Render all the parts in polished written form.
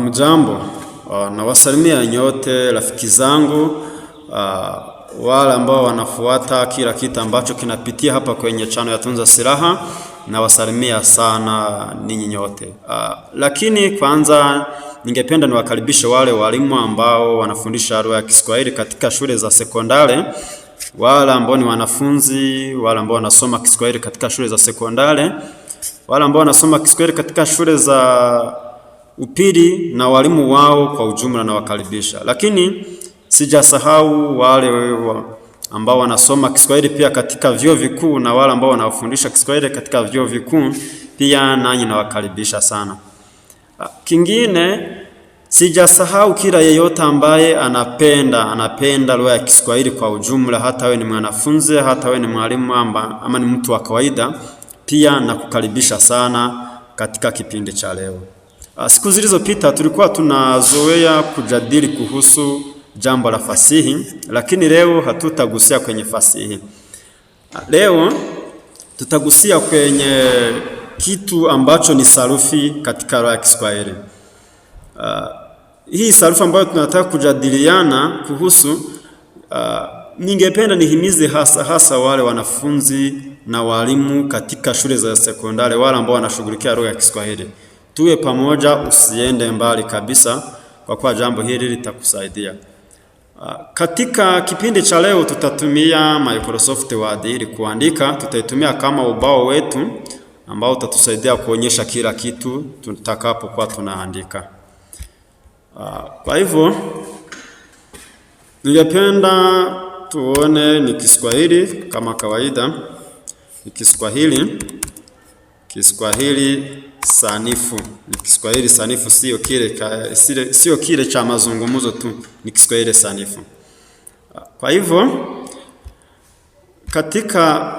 Hamjambo, na wasalimia nyote rafiki zangu, wale ambao wanafuata kila kitu ambacho kinapitia hapa kwenye channel ya Tunza Silaha, na wasalimia sana ninyi nyote. Lakini kwanza ningependa niwakaribishe wale walimu ambao wanafundisha lugha ya Kiswahili katika shule za sekondari, wale ambao ni wanafunzi, wale ambao wanasoma Kiswahili katika shule za sekondari, wale ambao wanasoma Kiswahili katika shule za upili na walimu wao kwa ujumla na wakaribisha. Lakini sijasahau wale ambao wanasoma Kiswahili pia katika vyuo vikuu na wale ambao wanafundisha Kiswahili katika vyuo vikuu pia, nanyi na wakaribisha sana. Kingine sijasahau kila yeyote ambaye anapenda lugha ya Kiswahili kwa ujumla, hata wewe ni mwanafunzi, hata wewe ni mwalimu ama ni mtu wa kawaida, pia nakukaribisha sana katika kipindi cha leo. Siku zilizopita tulikuwa tunazoea kujadili kuhusu jambo la fasihi, lakini leo hatutagusia kwenye fasihi. Leo tutagusia kwenye kitu ambacho ni sarufi katika lugha ya Kiswahili. Hii sarufi ambayo tunataka kujadiliana kuhusu, ningependa nihimize hasa wale wanafunzi na walimu katika shule za sekondari, wale ambao wanashughulikia lugha ya Kiswahili. Tuwe pamoja, usiende mbali kabisa, kwa kuwa jambo hili litakusaidia. Katika kipindi cha leo tutatumia Microsoft Word ili kuandika. Tutaitumia kama ubao wetu ambao utatusaidia kuonyesha kila kitu tutakapokuwa tunaandika. Kwa hivyo ningependa tuone ni Kiswahili kama kawaida. Ni Kiswahili sanifu. Ni Kiswahili sanifu, sio kile cha mazungumzo tu, ni Kiswahili sanifu. Kwa hivyo katika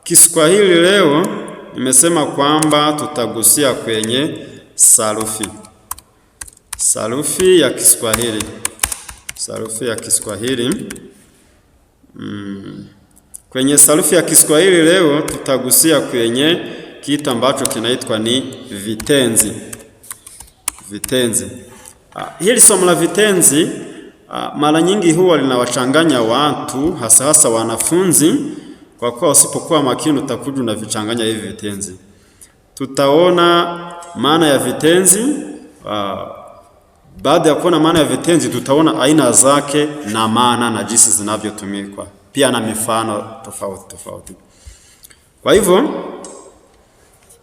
Kiswahili leo nimesema kwamba tutagusia kwenye sarufi. Sarufi ya Kiswahili. Sarufi ya Kiswahili. Kwenye sarufi ya Kiswahili leo tutagusia kwenye kitu ambacho kinaitwa ni vitenzi. Vitenzi. Hili somo la vitenzi mara nyingi huwa linawachanganya watu, hasa wanafunzi, kwa kuwa usipokuwa makini utakuja na vichanganya hivi vitenzi. Tutaona maana ya vitenzi. Baada ya kuona maana ya vitenzi, tutaona aina zake na maana na jinsi zinavyotumika, pia na mifano tofauti. Kwa hivyo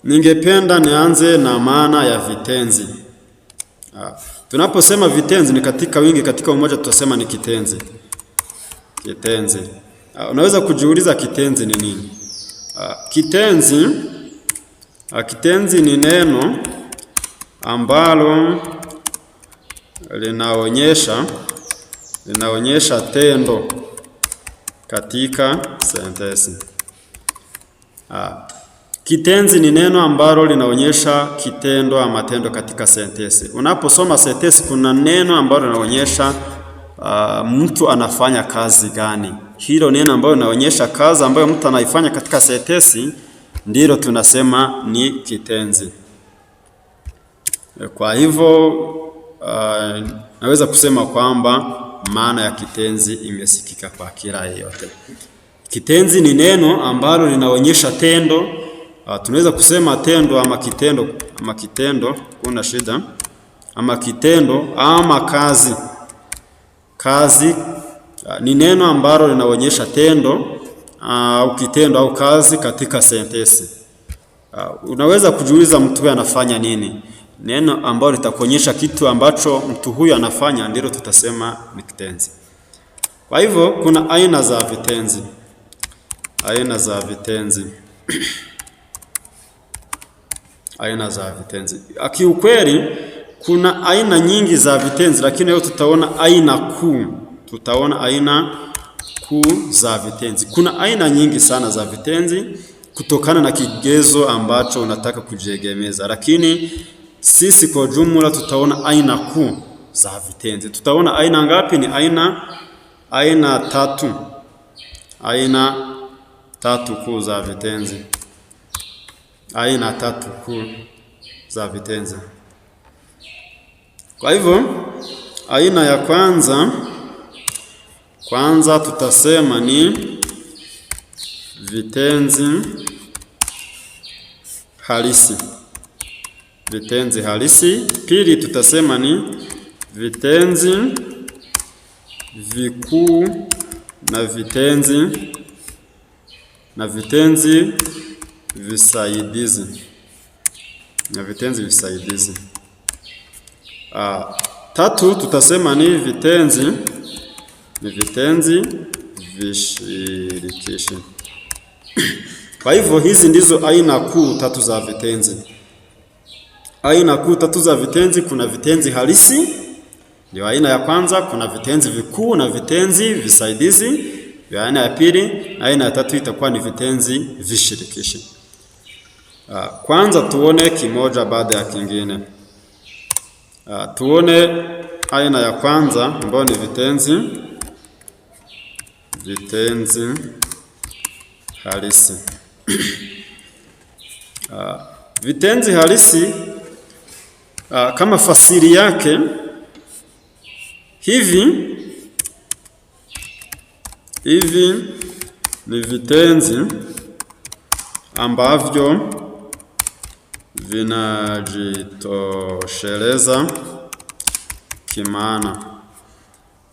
ningependa nianze na maana ya vitenzi. Tunaposema vitenzi ni katika wingi, katika umoja tutasema ni kitenzi. Kitenzi. Unaweza kujiuliza kitenzi ni nini? Kitenzi ni neno ambalo linaonyesha tendo katika sentensi. Kitenzi ni neno ambalo linaonyesha kitendo ama matendo katika sentensi. Unaposoma sentensi kuna neno ambalo linaonyesha mtu anafanya kazi gani. Hilo neno ambalo linaonyesha kazi ambayo mtu anaifanya katika sentensi ndilo tunasema ni kitenzi. Kwa hivyo naweza kusema kwamba maana ya kitenzi imesikika kwa kila yeyote. Kitenzi ni neno ambalo linaonyesha tendo. Tunaweza kusema tendo ama kitendo, kuna shida, ama kitendo ama kazi. Kazi ni neno ambalo linaonyesha tendo au kitendo au kazi katika sentensi. Unaweza kujiuliza mtu huyu anafanya nini? Neno ambalo litakuonyesha kitu ambacho mtu huyu anafanya ndilo tutasema ni kitenzi. Kwa hivyo kuna aina za vitenzi. Aina za vitenzi. Aina za vitenzi. Kiukweli kuna aina nyingi za vitenzi, lakini leo tutaona aina kuu. Tutaona aina kuu za vitenzi. Kuna aina nyingi sana za vitenzi kutokana na kigezo ambacho unataka kujiegemeza, lakini sisi kwa jumla tutaona aina kuu za vitenzi. Tutaona aina ngapi? Ni aina tatu. Aina tatu kuu za vitenzi. Aina tatu kuu za vitenzi. Kwa hivyo aina ya kwanza tutasema ni vitenzi halisi. Vitenzi halisi. Pili tutasema ni vitenzi vikuu na vitenzi visaidizi. Tatu tutasema ni vitenzi vishirikishi. Kwa hivyo hizi ndizo aina kuu tatu za vitenzi. Aina kuu tatu za vitenzi, kuna vitenzi halisi ndio aina ya kwanza, kuna vitenzi vikuu na vitenzi visaidizi ndio aina ya pili, na aina ya tatu itakuwa ni vitenzi vishirikishi. Kwanza tuone kimoja baada ya kingine. Tuone aina ya kwanza ambayo ni vitenzi halisi. Vitenzi halisi kama fasiri yake hivi ni vitenzi ambavyo vinajitosheleza kimaana.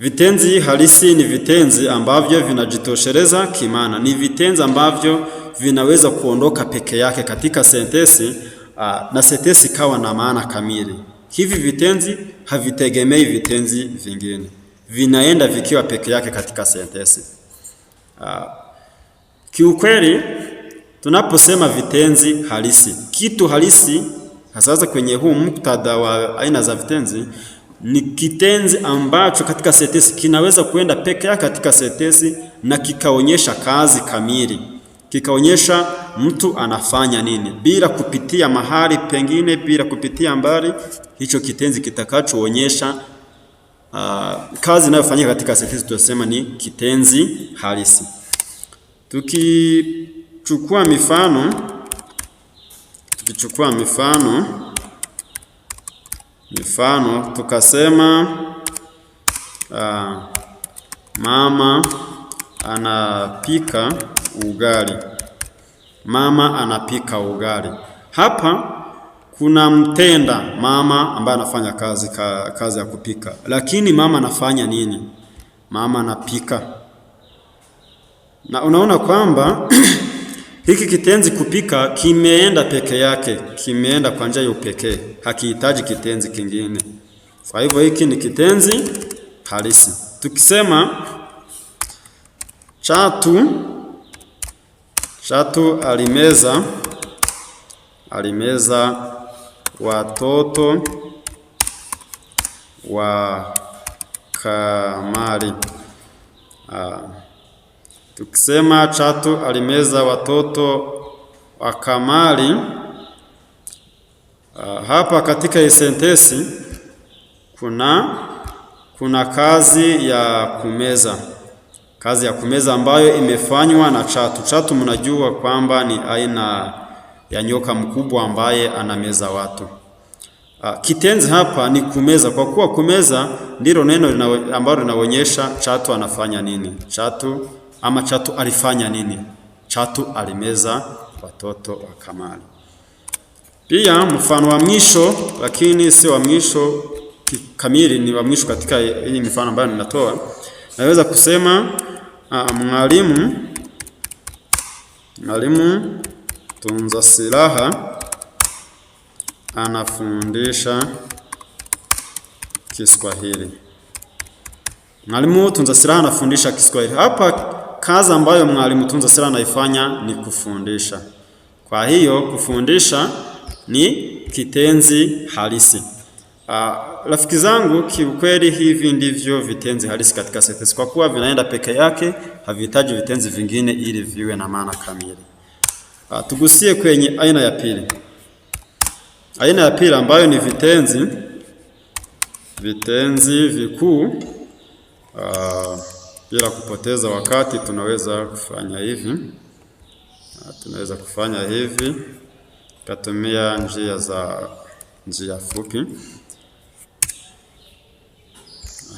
Vitenzi halisi ni vitenzi ambavyo vinajitosheleza kimaana. Ni vitenzi ambavyo vinaweza kuondoka peke yake katika sentensi na sentensi kawa na maana kamili. Hivi vitenzi havitegemei vitenzi vingine, vinaenda vikiwa peke yake katika sentensi. Kiukweli tunaposema vitenzi halisi, kitu halisi hasa kwenye huu muktadha wa aina za vitenzi ni kitenzi ambacho katika sentensi kinaweza kuenda peke yake katika sentensi na kikaonyesha kazi kamili, kikaonyesha mtu anafanya nini bila kupitia mahali pengine, bila kupitia mbali. Hicho kitenzi kitakachoonyesha kazi inayofanyika katika sentensi tunasema ni kitenzi halisi. Tukichukua mifano tukasema mama anapika ugali. Mama anapika ugali. Hapa kuna mtenda mama ambaye anafanya kazi ya kupika. Lakini mama anafanya nini? Mama anapika. Na unaona kwamba hiki kitenzi kupika kimeenda peke yake, kimeenda kwa njia ya upekee, hakihitaji kitenzi kingine. Kwa hivyo hiki ni kitenzi halisi. Tukisema Chatu alimeza watoto wa Kamali. Tukisema Chatu alimeza watoto wa Kamali, hapa katika sentensi kuna kazi ya kumeza. Kazi ya kumeza ambayo imefanywa na Chatu. Chatu mnajua kwamba ni aina ya nyoka mkubwa ambaye anameza watu. Kitenzi hapa ni kumeza, kwa kuwa kumeza ndilo neno ambalo linaonyesha Chatu anafanya nini. Chatu alifanya nini? Chatu alimeza watoto wa Kamali. Pia mfano wa mwisho, lakini si wa mwisho kamili, ni wa mwisho katika hii mifano ambayo ninatoa. Naweza kusema Mwalimu Tunza Silaha anafundisha Kiswahili. Mwalimu Tunza Silaha anafundisha Kiswahili. Hapa kazi ambayo Mwalimu Tunza Silaha anaifanya ni kufundisha. Kwa hiyo kufundisha ni kitenzi halisi. Rafiki zangu, kiukweli hivi ndivyo vitenzi halisi katika sentensi, kwa kuwa vinaenda peke yake, havihitaji vitenzi vingine ili viwe na maana kamili. Tugusie kwenye aina ya pili. Aina ya pili ambayo ni vitenzi vikuu. Bila kupoteza wakati tunaweza kufanya hivi. Katumia njia fupi.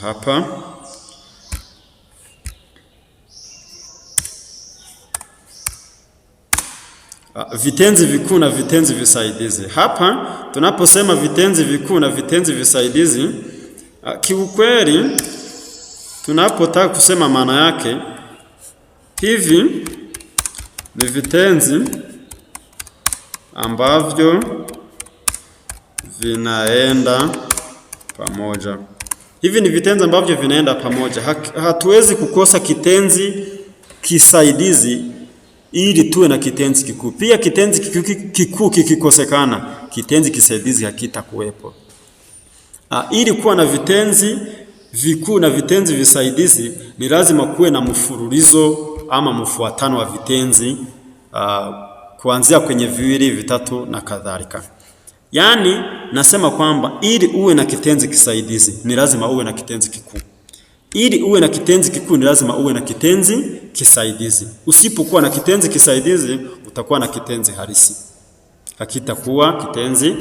hapa. Vitenzi vikuu na vitenzi visaidizi. Hapa tunaposema vitenzi vikuu na vitenzi visaidizi, kiukweli tunapotaka kusema maana yake, hivi ni vitenzi ambavyo vinaenda pamoja. Hivi ni vitenzi ambavyo vinaenda pamoja. Hatuwezi kukosa kitenzi kisaidizi ili tuwe na kitenzi kikuu. Pia kitenzi kikuu kikikosekana, kitenzi kisaidizi hakitakuwepo. Ili kuwa na vitenzi vikuu na vitenzi visaidizi, ni lazima kuwe na mfululizo ama mfuatano wa vitenzi kuanzia kwenye viwili, vitatu na kadhalika. Yaani nasema kwamba ili uwe na kitenzi kisaidizi ni lazima uwe na kitenzi kikuu. Ili uwe na kitenzi kikuu ni lazima uwe na kitenzi kisaidizi. Usipokuwa na kitenzi kisaidizi, utakuwa na kitenzi halisi. Hakitakuwa kitenzi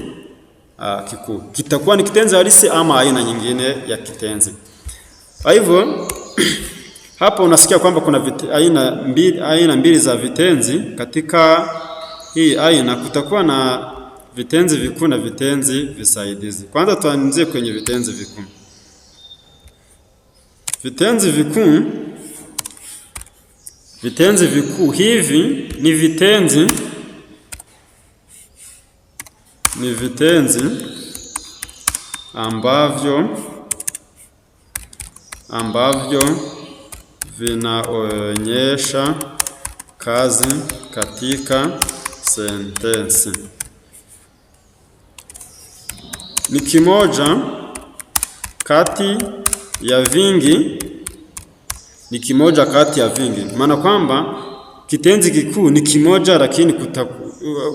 kikuu. Kitakuwa ni kitenzi halisi ama aina nyingine ya kitenzi. Kwa hivyo hapa unasikia kwamba kuna aina mbili za vitenzi. Katika hii aina kutakuwa na vitenzi vikuu na vitenzi visaidizi. Kwanza tuanzie kwenye vitenzi vikuu. Vitenzi vikuu hivi ni vitenzi ambavyo vinaonyesha kazi katika sentensi. Ni kimoja kati ya vingi, maana kwamba kitenzi kikuu ni kimoja, lakini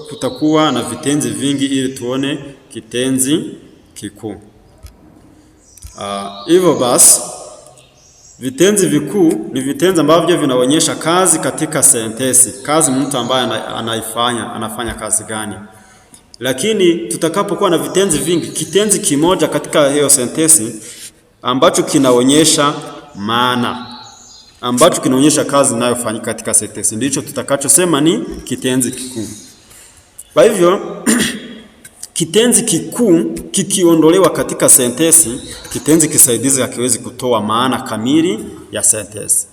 kutakuwa na vitenzi vingi ili tuone kitenzi kikuu. Hivyo basi vitenzi vikuu ni vitenzi ambavyo vinaonyesha kazi katika sentensi, kazi mtu ambaye anafanya kazi gani. Lakini tutakapokuwa na vitenzi vingi, kitenzi kimoja katika hiyo sentensi ambacho kinaonyesha maana, ambacho kinaonyesha kazi inayofanyika katika sentensi, ndicho tutakachosema ni kitenzi kikuu. Kwa hivyo kitenzi kikuu kikiondolewa katika sentensi, kitenzi kisaidizi hakiwezi kutoa maana kamili ya sentensi.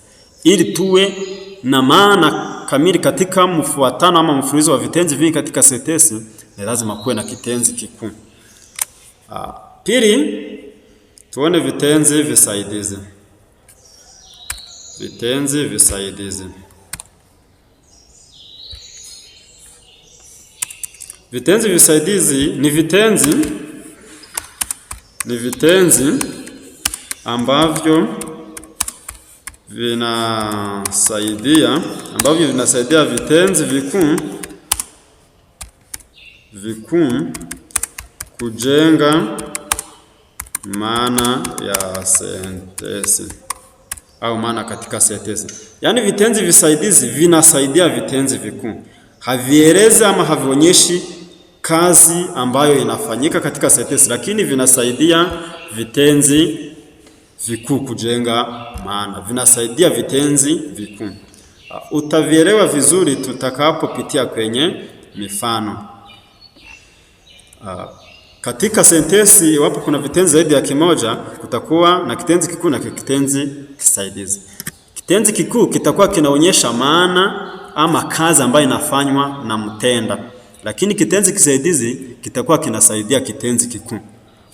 Ili tuwe na maana kamili katika mfuatano ama mfululizo wa vitenzi vingi katika sentensi, ni lazima kuwe na kitenzi kikuu. Pili, tuone vitenzi visaidizi. Vitenzi visaidizi. Vitenzi visaidizi ni vitenzi ambavyo vinasaidia vitenzi vikuu kujenga maana ya sentensi au maana katika sentensi. Yaani vitenzi visaidizi vinasaidia vitenzi vikuu. Havielezi ama havionyeshi kazi ambayo inafanyika katika sentensi, lakini vinasaidia vitenzi vikuu kujenga maana. Vinasaidia vitenzi vikuu. Utavielewa vizuri tutakapopitia kwenye mifano. Katika sentensi iwapo kuna vitenzi zaidi ya kimoja, kutakuwa na kitenzi kikuu na kitenzi kisaidizi. Kitenzi kikuu kitakuwa kinaonyesha maana ama kazi ambayo inafanywa na mtenda, lakini kitenzi kisaidizi kitakuwa kinasaidia kitenzi kikuu.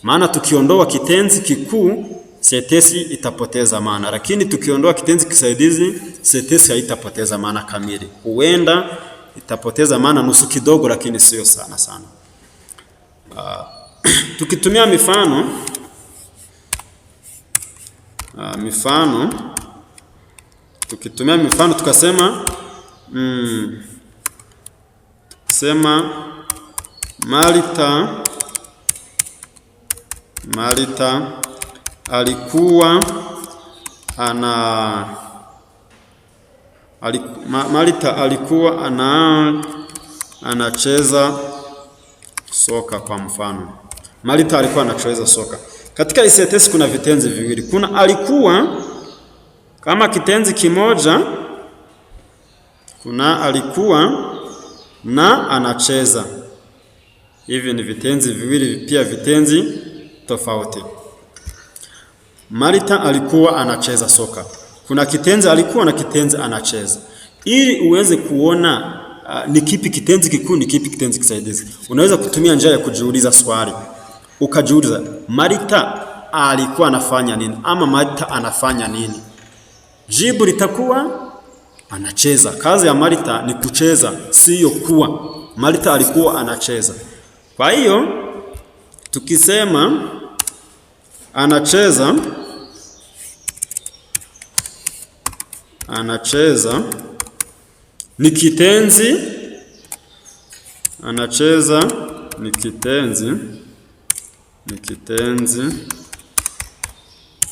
Maana tukiondoa kitenzi kikuu, sentensi itapoteza maana, lakini tukiondoa kitenzi kisaidizi, sentensi haitapoteza maana kamili. Huenda itapoteza maana nusu kidogo, lakini sio sana. Tukitumia mifano tukasema Marita alikuwa anacheza soka. Kwa mfano, Marita alikuwa anacheza soka. Katika hii sentensi kuna vitenzi viwili. Kuna alikuwa kama kitenzi kimoja, kuna alikuwa na anacheza. Hivi ni vitenzi viwili, pia vitenzi tofauti. Marita alikuwa anacheza soka. Kuna kitenzi alikuwa na kitenzi anacheza. Ili uweze kuona ni kipi kitenzi kikuu, ni kipi kitenzi kisaidizi, unaweza kutumia njia ya kujiuliza swali. Ukajiuliza, Marita alikuwa anafanya nini? Ama Marita anafanya nini? Jibu litakuwa anacheza. Kazi ya Marita ni kucheza, siyo kuwa. Marita alikuwa anacheza. Kwa hiyo tukisema anacheza, anacheza ni kitenzi, anacheza ni kitenzi, ni kitenzi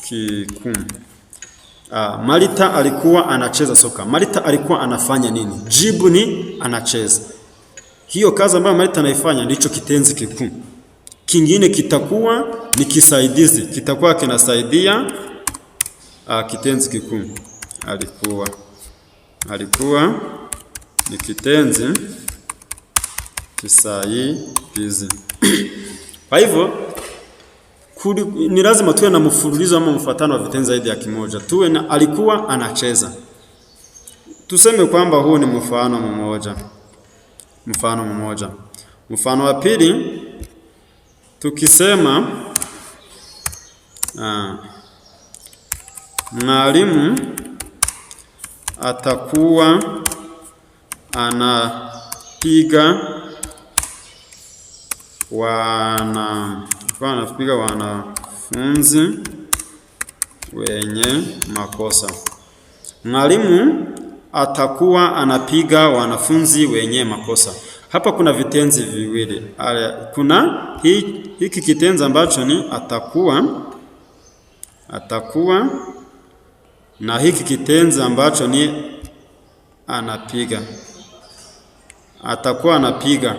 kikuu. Marita alikuwa anacheza soka. Marita alikuwa anafanya nini? Jibu ni anacheza. Hiyo kazi ambayo Marita anaifanya ndicho kitenzi kikuu. Kingine kitakuwa ni kisaidizi, kitakuwa kinasaidia kitenzi kikuu. Alikuwa ni kitenzi kisaidizi. Kwa hivyo ni lazima tuwe na mfululizo ama mfuatano wa vitenzi zaidi ya kimoja. Tuwe na alikuwa anacheza. Tuseme kwamba huu ni mfano mmoja. Mfano wa pili, tukisema mwalimu atakuwa anapiga wanafunzi wenye makosa. Mwalimu atakuwa anapiga wanafunzi wenye makosa. Hapa kuna vitenzi viwili. Kuna hiki kitenzi ambacho ni atakuwa na hiki kitenzi ambacho ni anapiga. Atakuwa anapiga.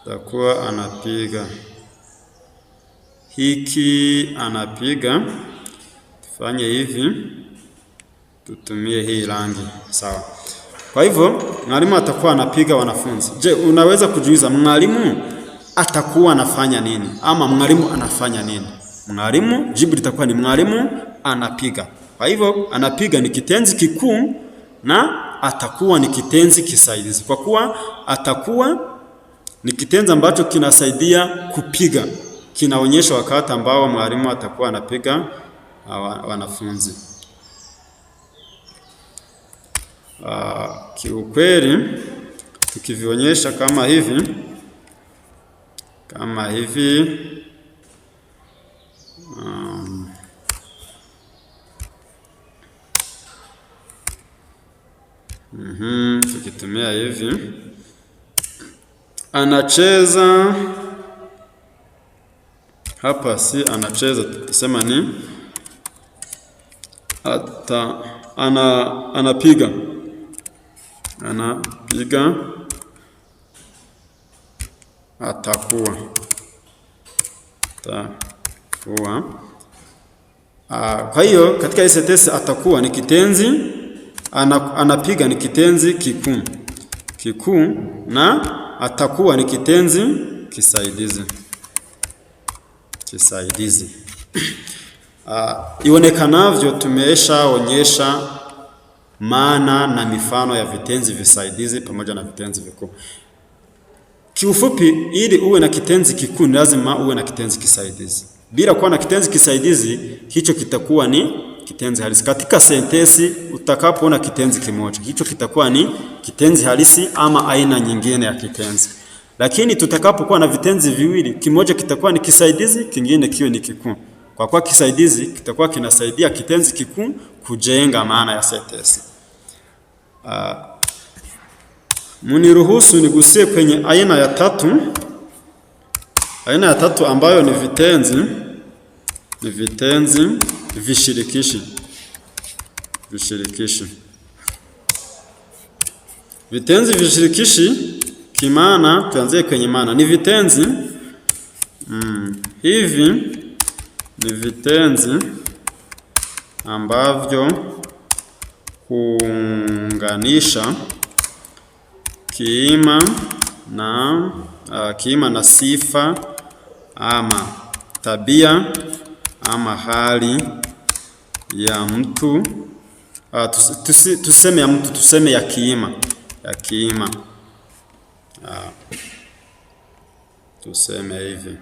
Atakuwa anapiga. Hiki anapiga. Tufanye hivi. Tutumie hii rangi. Sawa. Kwa hivyo, mwalimu atakuwa anapiga wanafunzi. Je, unaweza kujiuliza mwalimu atakuwa anafanya nini? Ama mwalimu anafanya nini? Mwalimu, jibu litakuwa ni mwalimu anapiga. Kwa hivyo, anapiga ni kitenzi kikuu na atakuwa ni kitenzi kisaidizi. Kwa kuwa atakuwa ni kitenzi ambacho kinasaidia kupiga. Kinaonyesha wakati ambao mwalimu atakuwa anapiga wanafunzi. Kiukweli tukivionyesha kama hivi tukitumia hivi, anacheza hapa, si anacheza, tusema ni anapiga atakuwa. Kwa hiyo katika hii sentensi atakuwa ni kitenzi, anapiga ni kitenzi kikuu na atakuwa ni kitenzi kisaidizi. Ionekanavyo tumeshaonyesha maana na mifano ya vitenzi visaidizi pamoja na vitenzi vikuu. Kiufupi, ili uwe na kitenzi kikuu lazima uwe na kitenzi kisaidizi. Bila kuwa na kitenzi kisaidizi, hicho kitakuwa ni kitenzi halisi. Katika sentensi utakapoona kitenzi kimoja, hicho kitakuwa ni kitenzi halisi ama aina nyingine ya kitenzi. Lakini tutakapokuwa na vitenzi viwili, kimoja kitakuwa ni kisaidizi, kingine kiwe ni kikuu. Kwa kuwa kisaidizi kitakuwa kinasaidia kitenzi kikuu kujenga maana ya sentensi. Muniruhusu nigusie kwenye aina ya tatu. Aina ya tatu ambayo ni vitenzi vishirikishi. vishirikishi. Vitenzi vishirikishi kimaana, tuanzie kwenye maana. Ni vitenzi hivi ni vitenzi ambavyo huunganisha kiima na sifa ama tabia ama hali ya mtu. Tuseme ya mtu, tuseme ya kiima. Tuseme hivi.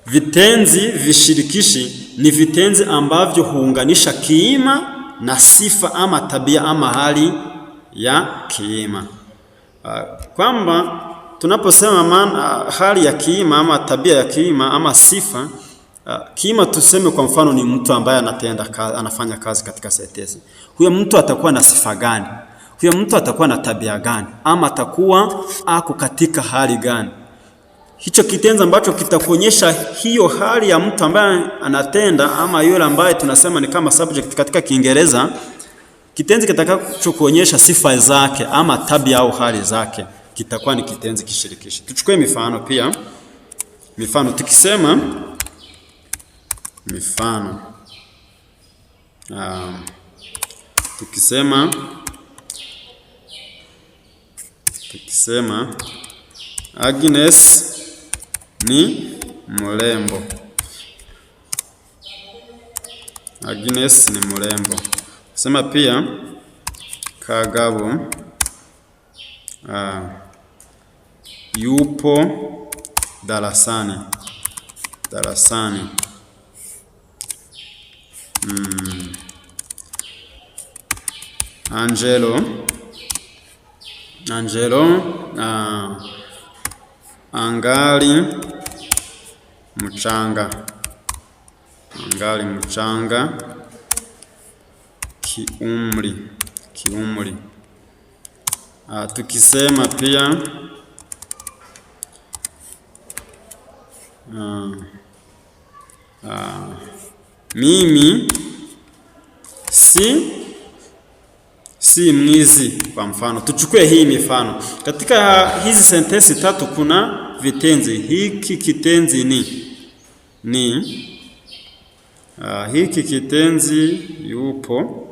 Vitenzi vishirikishi ni vitenzi ambavyo huunganisha kiima na sifa ama tabia ama hali ya kiima. Kwamba tunaposema hali ya kiima ama tabia ya kiima ama sifa, kiima tuseme kwa mfano ni mtu ambaye anafanya kazi katika sentensi. Huyo mtu atakuwa na sifa gani? Huyo mtu atakuwa na tabia gani? Ama atakuwa ako katika hali gani? Hicho kitenzi ambacho kitakuonyesha hiyo hali ya mtu ambaye anatenda ama yule ambaye tunasema ni kama subject katika Kiingereza, kitenzi kitakachokuonyesha sifa zake ama tabia au hali zake kitakuwa ni kitenzi kishirikishi. Tuchukue mifano pia. Mifano tukisema Agnes ni mrembo. Agnes ni mrembo. Sema pia Kagabo yupo darasani. Angelo angali mchanga. Kiumri. Tukisema pia mimi si mwizi, kwa mfano. Tuchukue hii mifano. Katika hizi sentensi tatu kuna vitenzi. Hiki kitenzi ni hiki kitenzi yupo,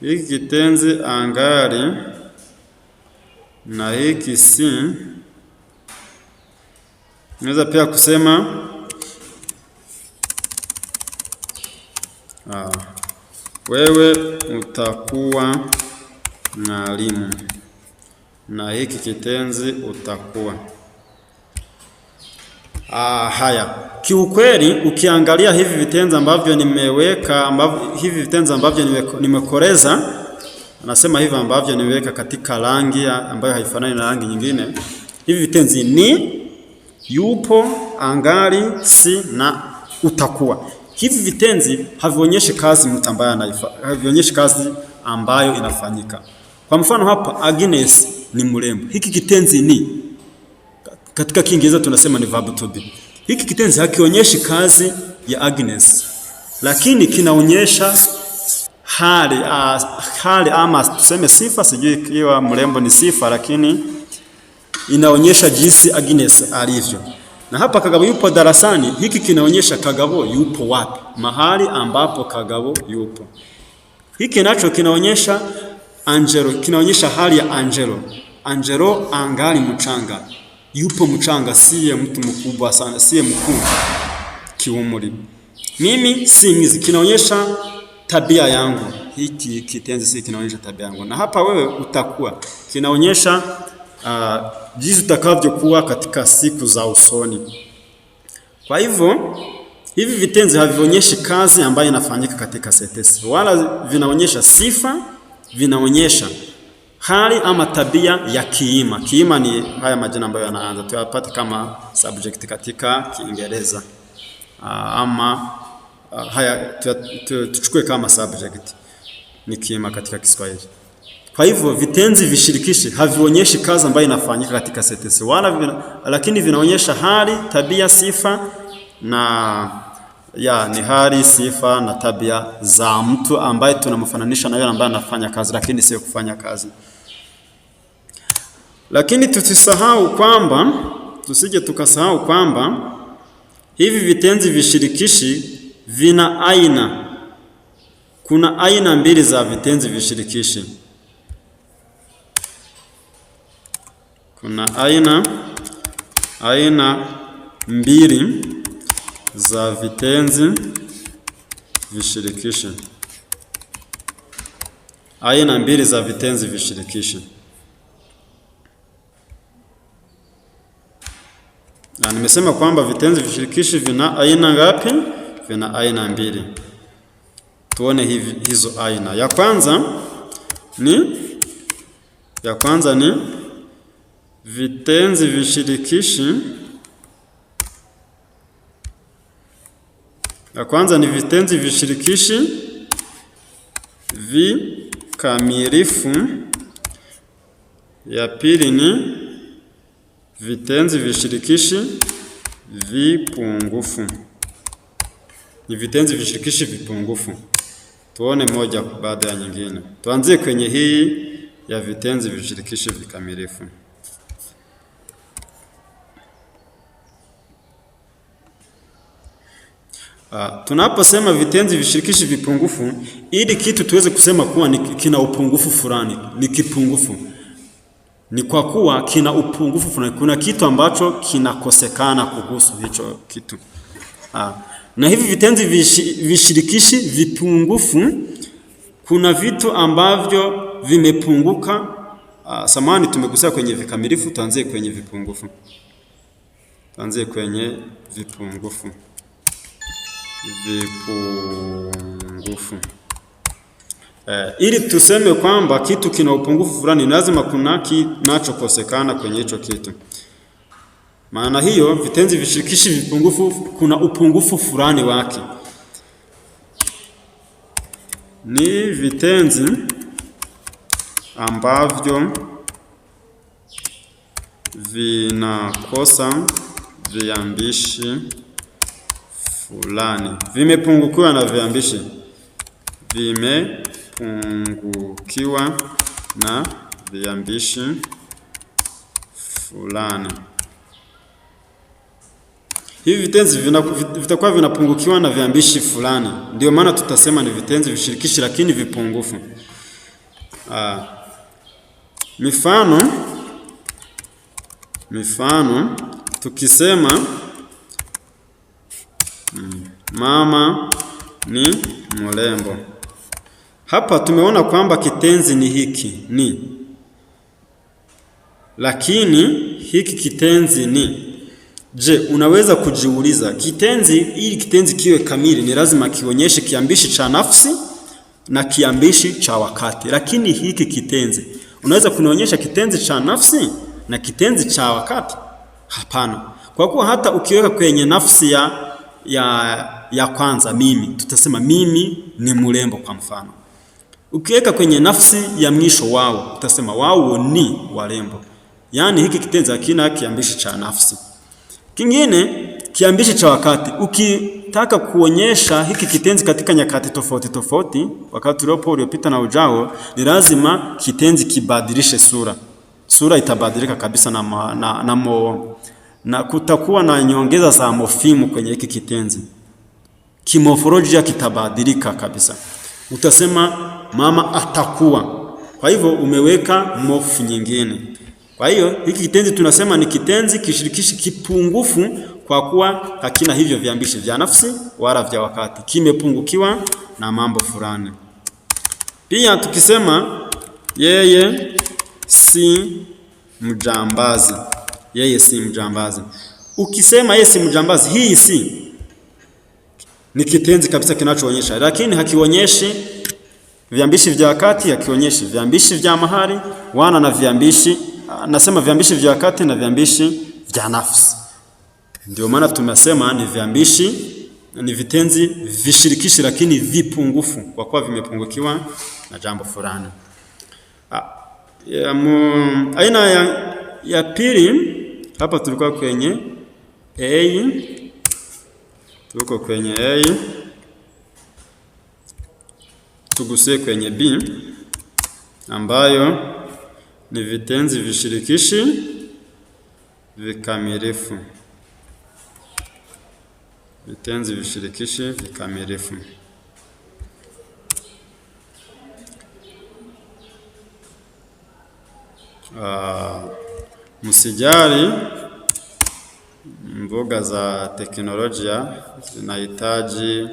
hiki kitenzi angali, na hiki si. Naweza pia kusema wewe utakuwa mwalimu, na hiki kitenzi utakuwa. Haya, kiukweli ukiangalia hivi vitenzi ambavyo nimekoreza, anasema hivi ambavyo nimeweka katika rangi ambayo haifanani na rangi nyingine. Hivi vitenzi ni, yupo, angali, si na utakuwa. Hivi vitenzi havionyeshi kazi mtu ambaye havionyeshi kazi ambayo inafanyika. Kwa mfano hapa Agnes ni mrembo. Hiki kitenzi ni, katika Kiingereza tunasema ni verb to be. Hiki kitenzi hakionyeshi kazi ya Agnes, lakini kinaonyesha hali ama tuseme sifa. Sijui ikiwa mrembo ni sifa, lakini inaonyesha jinsi Agnes alivyo. Na hapa Kagabo yupo darasani, hiki kinaonyesha Kagabo yupo wapi, mahali ambapo Kagabo yupo. Hiki nacho kinaonyesha Angelo, kinaonyesha hali ya Angelo. Angelo angali mchanga, yupo mchanga, siye mtu mkubwa sana, siye mkuu kiumri. Mimi si mwizi, kinaonyesha tabia yangu. Hiki kitenzi si kinaonyesha tabia yangu. Na hapa wewe utakuwa, kinaonyesha jinsi utakavyokuwa katika siku za usoni. Kwa hivyo hivi vitenzi havionyeshi kazi ambayo inafanyika katika sentensi, wala vinaonyesha sifa, vinaonyesha hali ama tabia ya kiima. Kiima ni haya majina ambayo yanaanza tuyapate kama subject katika Kiingereza, ama haya tuchukue kama subject ni kiima katika Kiswahili. Kwa hivyo vitenzi vishirikishi havionyeshi kazi ambayo inafanyika katika sentensi, lakini vinaonyesha hali, tabia, sifa na ni hali, sifa na tabia za mtu ambaye tunamfananisha na yule ambaye anafanya kazi, lakini sio kufanya kazi. Lakini tusije tukasahau kwamba hivi vitenzi vishirikishi vina aina. Kuna aina mbili za vitenzi vishirikishi. Kuna aina mbili za vitenzi vishirikishi. Aina mbili za vitenzi vishirikishi. Na nimesema kwamba vitenzi vishirikishi vina aina ngapi? Vina aina mbili. Tuone hizo aina. Ya kwanza ni vitenzi vishirikishi. Ya kwanza ni vitenzi vishirikishi vikamilifu. Ya pili ni vitenzi vishirikishi vipungufu. Ni vitenzi vishirikishi vipungufu. Tuone moja baada ya nyingine. Tuanzie kwenye hii ya vitenzi vishirikishi vikamilifu. Tunaposema vitenzi vishirikishi vipungufu, ili kitu tuweze kusema kuwa kina upungufu fulani, ni kipungufu, ni kwa kuwa kina upungufu fulani, kuna kitu ambacho kinakosekana kuhusu hicho kitu. Na hivi vitenzi vishirikishi vipungufu, kuna vitu ambavyo vimepunguka. Samahani, tumegusia kwenye vikamilifu, tuanzie kwenye vipungufu. Ili tuseme kwamba kitu kina upungufu fulani, lazima kuna kinachokosekana kwenye hicho kitu. Maana hiyo vitenzi vishirikishi vipungufu, kuna upungufu fulani wake. Ni vitenzi ambavyo vinakosa viambishi fulani. Vimepungukiwa na viambishi. Fulani. Hivi vitenzi vitakuwa vinapungukiwa na viambishi fulani. Ndio maana tutasema ni vitenzi vishirikishi lakini vipungufu. Mifano tukisema mama ni mrembo. Hapa tumeona kwamba kitenzi ni hiki ni. Lakini hiki kitenzi ni. Je, unaweza kujiuliza ili kitenzi kiwe kamili ni lazima kionyeshe kiambishi cha nafsi na kiambishi cha wakati. Lakini hiki kitenzi unaweza kunionyesha kitenzi cha nafsi na kitenzi cha wakati? Hapana. Kwa kuwa hata ukiweka kwenye nafsi ya kwanza mimi, tutasema mimi ni mrembo kwa mfano. Ukiweka kwenye nafsi ya mwisho wao, utasema wao ni warembo. Yaani hiki kitenzi hakina kiambishi cha nafsi. Kingine, kiambishi cha wakati. Ukitaka kuonyesha hiki kitenzi katika nyakati tofauti, wakati uliopita na ujao, ni lazima kitenzi kibadilishe sura. Sura itabadilika kabisa na kutakuwa na nyongeza za mofimu kwenye hiki kitenzi. Kimorfolojia kitabadilika kabisa. Utasema mama atakuwa. Kwa hivyo umeweka mofu nyingine. Kwa hiyo hiki kitenzi tunasema ni kitenzi kishirikishi kipungufu kwa kuwa hakina hivyo viambishi vya nafsi wala vya wakati. Kimepungukiwa na mambo fulani. Pia tukisema yeye si mjambazi. Yeye si mjambazi. Ukisema yeye si mjambazi, hii si ni kitenzi kabisa kinachoonyesha, lakini hakionyeshi viambishi vya wakati, hakionyeshi viambishi vya mahali, wana na viambishi, nasema viambishi vya wakati na viambishi vya nafsi. Ndio maana tumesema ni vitenzi vishirikishi lakini vipungufu kwa kuwa vimepungukiwa na jambo fulani. Aina ya pili, hapa tulikuwa kwenye Tuko kwenye A, tugusie kwenye B ambayo ni vitenzi vishirikishi vikamilifu. Vitenzi vishirikishi vikamilifu. Msijali, mboga za teknolojia zinahitaji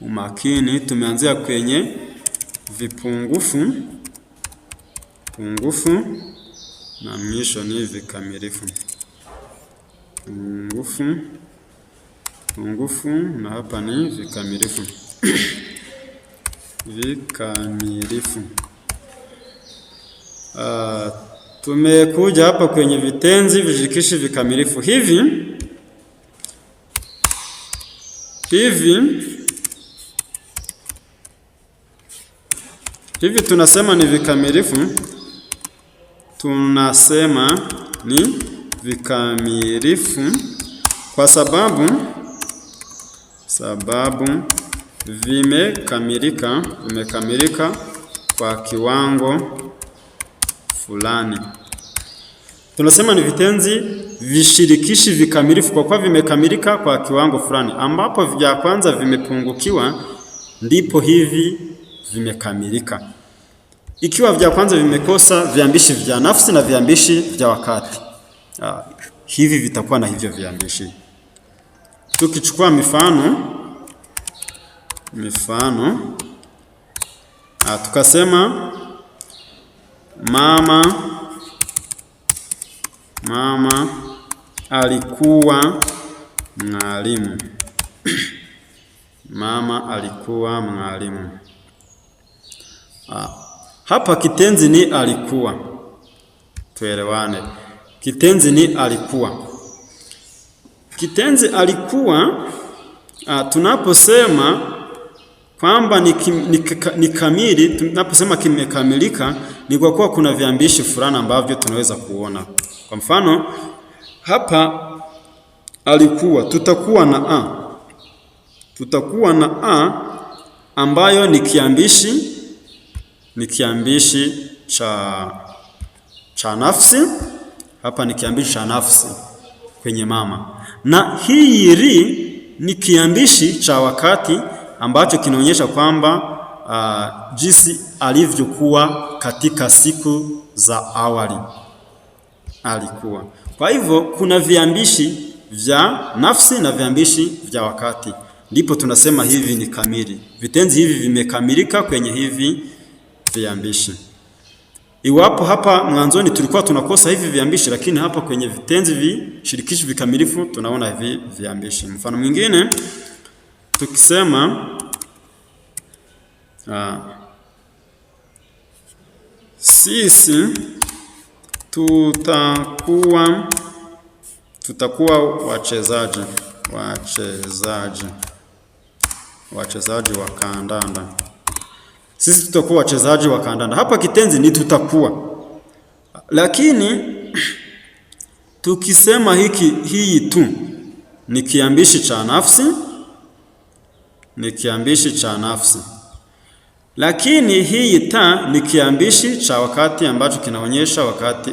umakini. Tumeanzia kwenye vipungufu, pungufu na mwisho ni vikamilifu. Pungufu na hapa ni vikamilifu. Vikamilifu. Tumekuja hapa kwenye vitenzi vishirikishi vikamilifu. Hivi tunasema ni vikamilifu. Tunasema ni vikamilifu kwa sababu vimekamilika kwa kiwango fulani. Tunasema ni vitenzi vishirikishi vikamilifu kwa kuwa vimekamilika kwa kiwango fulani, ambapo vya kwanza vimepungukiwa ndipo hivi vimekamilika. Ikiwa vya kwanza vimekosa viambishi vya nafsi na viambishi vya wakati, hivi vitakuwa na hivyo viambishi. Tukichukua mifano, tukasema mama alikuwa mwalimu. Mama alikuwa mwalimu. Hapa kitenzi ni alikuwa. Tuelewane. Kitenzi ni alikuwa. Kitenzi alikuwa, tunaposema kwamba ni kamili, tunaposema kimekamilika, ni kwa kuwa kuna viambishi fulani ambavyo tunaweza kuona. Kwa mfano, hapa alikuwa, tutakuwa na a ambayo ni kiambishi cha nafsi. Hapa ni kiambishi cha nafsi kwenye mama, na hii ri ni kiambishi cha wakati ambacho kinaonyesha kwamba jinsi alivyokuwa katika siku za awali. Alikuwa. Kwa hivyo kuna viambishi vya nafsi na viambishi vya wakati, ndipo tunasema hivi ni kamili. Vitenzi hivi vimekamilika kwenye hivi viambishi. Iwapo hapa mwanzoni tulikuwa tunakosa hivi viambishi, lakini hapa kwenye vitenzi vishirikishi vikamilifu tunaona hivi viambishi. Mfano mwingine tukisema sisi tutakuwa wachezaji wa kandanda. Sisi tutakuwa wachezaji wa kandanda. Hapa kitenzi ni tutakuwa. Lakini tukisema hii tu ni kiambishi cha nafsi. Lakini hii ta ni kiambishi cha wakati ambacho kinaonyesha wakati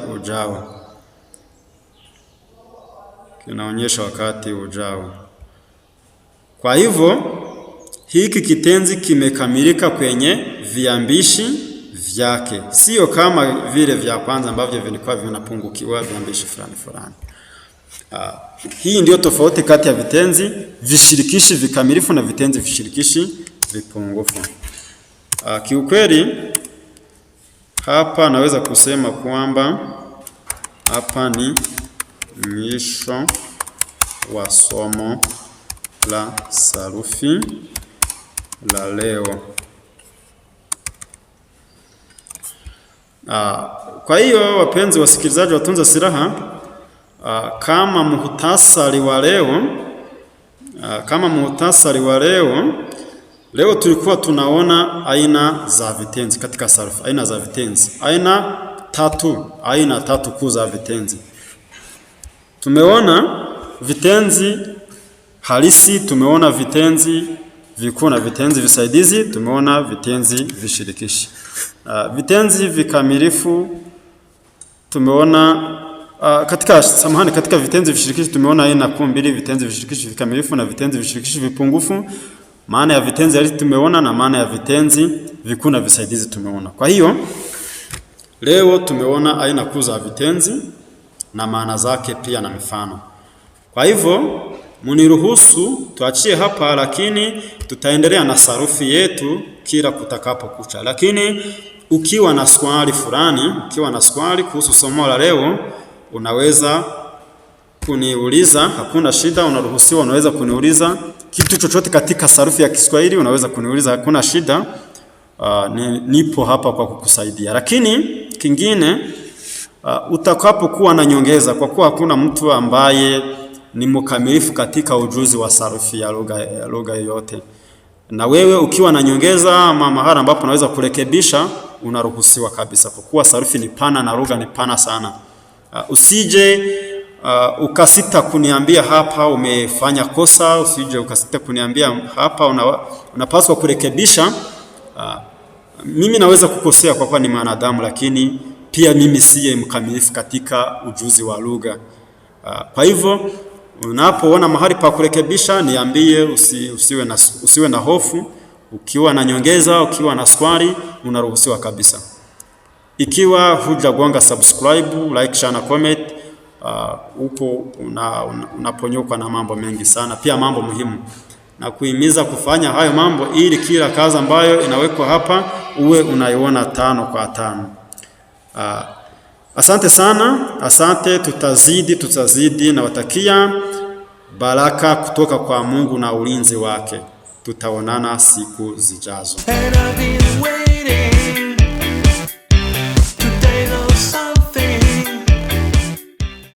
ujao. Kwa hivyo hiki kitenzi kimekamilika kwenye viambishi vyake, sio kama vile vya kwanza ambavyo vilikuwa vinapungukiwa viambishi fulani. Hii ndio tofauti kati ya vitenzi vishirikishi vikamilifu na vitenzi vishirikishi vipungufu. Kiukweli hapa naweza kusema kwamba hapa ni mwisho wa somo la sarufi la leo. Kwa hiyo wapenzi wasikilizaji wa Tunza Silaha, kama muhtasari wa leo tulikuwa tunaona aina za vitenzi katika sarufi, aina za vitenzi, aina tatu kuu za vitenzi. Tumeona vitenzi halisi, tumeona vitenzi vikuu na vitenzi visaidizi, tumeona vitenzi vishirikishi. Vitenzi vikamilifu tumeona katika vitenzi vishirikishi tumeona aina kuu mbili: vitenzi vishirikishi vikamilifu na vitenzi vishirikishi vipungufu. Maana ya vitenzi halisi tumeona na maana ya vitenzi vikuu na visaidizi tumeona. Kwa hiyo leo tumeona aina kuu za vitenzi na maana zake pia na mifano. Kwa hivyo muniruhusu tuachie hapa, lakini tutaendelea na sarufi yetu kila kutakapokucha. Lakini ukiwa na swali fulani, ukiwa na swali kuhusu somo la leo, unaweza kuniuliza, hakuna shida, unaruhusiwa, unaweza kuniuliza kitu chochote katika sarufi ya Kiswahili, unaweza kuniuliza, hakuna shida. Nipo hapa kwa kukusaidia. Lakini kingine, utakapokuwa na nyongeza, kwa kuwa hakuna mtu ambaye ni mkamilifu katika ujuzi wa sarufi ya lugha yoyote, na wewe ukiwa na nyongeza ama mahali ambapo unaweza kurekebisha, unaruhusiwa kabisa, kwa kuwa sarufi ni pana na lugha ni pana sana. Usije ukasita kuniambia hapa umefanya kosa, usije ukasita kuniambia hapa unapaswa kurekebisha. Mimi naweza kukosea kwa kuwa ni mwanadamu, lakini pia mimi siye mkamilifu katika ujuzi wa lugha. Kwa hivyo unapoona mahali pa kurekebisha, niambie, usiwe na hofu. Ukiwa na nyongeza, ukiwa na swali, unaruhusiwa kabisa. Ikiwa hujagonga subscribe, like, share na comment, upo unaponyokwa na mambo mengi sana, pia mambo muhimu, na kuhimiza kufanya hayo mambo ili kila kazi ambayo inawekwa hapa uwe unaiona 5 kwa 5. Asante sana, asante. Tutazidi na watakia baraka kutoka kwa Mungu na ulinzi wake. Tutaonana siku zijazo.